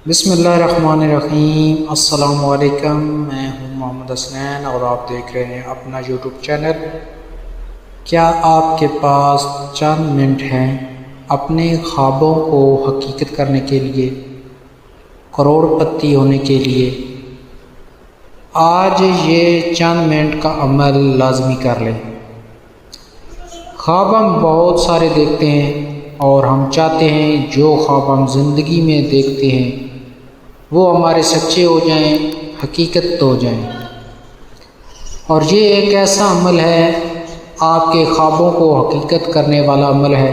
بسم اللہ الرحمن الرحیم۔ السلام علیکم، میں ہوں محمد حسنین اور آپ دیکھ رہے ہیں اپنا یوٹیوب چینل۔ کیا آپ کے پاس چند منٹ ہیں اپنے خوابوں کو حقیقت کرنے کے لیے، کروڑ پتی ہونے کے لیے؟ آج یہ چند منٹ کا عمل لازمی کر لیں۔ خواب ہم بہت سارے دیکھتے ہیں اور ہم چاہتے ہیں جو خواب ہم زندگی میں دیکھتے ہیں وہ ہمارے سچے ہو جائیں، حقیقت ہو جائیں۔ اور یہ ایک ایسا عمل ہے، آپ کے خوابوں کو حقیقت کرنے والا عمل ہے۔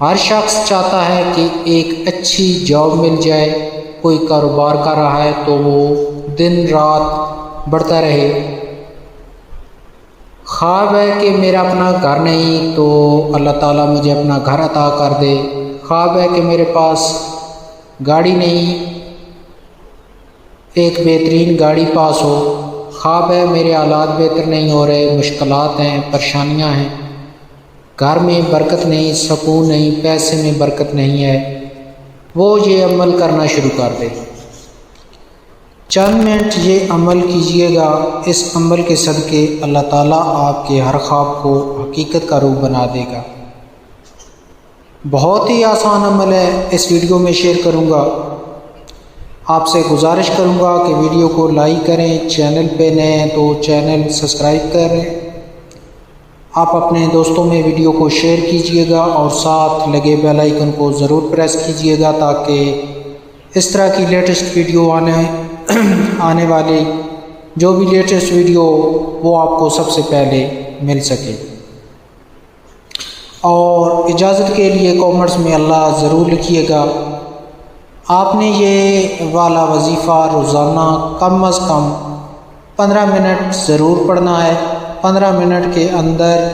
ہر شخص چاہتا ہے کہ ایک اچھی جاب مل جائے، کوئی کاروبار کر رہا ہے تو وہ دن رات بڑھتا رہے۔ خواب ہے کہ میرا اپنا گھر نہیں تو اللہ تعالیٰ مجھے اپنا گھر عطا کر دے۔ خواب ہے کہ میرے پاس گاڑی نہیں، ایک بہترین گاڑی پاس ہو۔ خواب ہے میرے حالات بہتر نہیں ہو رہے، مشکلات ہیں، پریشانیاں ہیں، گھر میں برکت نہیں، سکون نہیں، پیسے میں برکت نہیں ہے۔ وہ یہ عمل کرنا شروع کر دے۔ چند منٹ یہ عمل کیجئے گا، اس عمل کے صدقے اللہ تعالیٰ آپ کے ہر خواب کو حقیقت کا روپ بنا دے گا۔ بہت ہی آسان عمل ہے، اس ویڈیو میں شیئر کروں گا۔ آپ سے گزارش کروں گا کہ ویڈیو کو لائک کریں، چینل پہ نئے ہیں تو چینل سبسکرائب کریں۔ آپ اپنے دوستوں میں ویڈیو کو شیئر کیجئے گا اور ساتھ لگے بیل آئیکن کو ضرور پریس کیجئے گا تاکہ اس طرح کی لیٹسٹ ویڈیو آنے والی جو بھی لیٹسٹ ویڈیو وہ آپ کو سب سے پہلے مل سکے۔ اور اجازت کے لیے کامنٹس میں اللہ ضرور لکھیے گا۔ آپ نے یہ والا وظیفہ روزانہ کم از کم 15 منٹ ضرور پڑھنا ہے۔ 15 منٹ کے اندر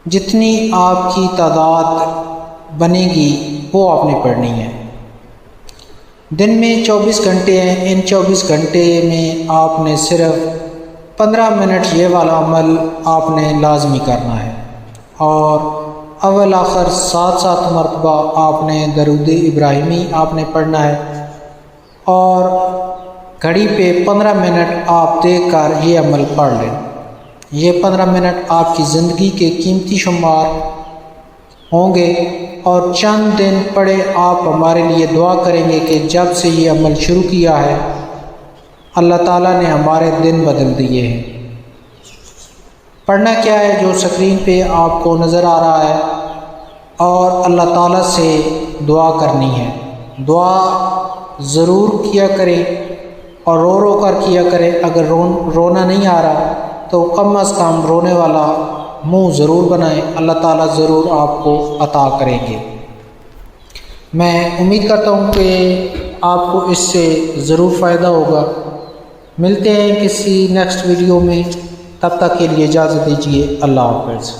جتنی آپ کی تعداد بنے گی وہ آپ نے پڑھنی ہے۔ دن میں 24 گھنٹے ہیں، ان 24 گھنٹے میں آپ نے صرف 15 منٹ یہ والا عمل آپ نے لازمی کرنا ہے، اور اول آخر 7 مرتبہ آپ نے درود ابراہیمی آپ نے پڑھنا ہے، اور گھڑی پہ 15 منٹ آپ دیکھ کر یہ عمل پڑھ لیں۔ یہ 15 منٹ آپ کی زندگی کے قیمتی شمار ہوں گے، اور چند دن پڑھے آپ ہمارے لیے دعا کریں گے کہ جب سے یہ عمل شروع کیا ہے اللہ تعالیٰ نے ہمارے دن بدل دیے ہیں۔ پڑھنا کیا ہے؟ جو سکرین پہ آپ کو نظر آ رہا ہے، اور اللہ تعالیٰ سے دعا کرنی ہے۔ دعا ضرور کیا کریں اور رو رو کر کیا کریں۔ اگر رونا نہیں آ رہا تو کم از کم رونے والا منہ ضرور بنائیں، اللہ تعالیٰ ضرور آپ کو عطا کریں گے۔ میں امید کرتا ہوں کہ آپ کو اس سے ضرور فائدہ ہوگا۔ ملتے ہیں کسی نیکسٹ ویڈیو میں، تب تک کے لیے اجازت دیجیے۔ اللہ حافظ۔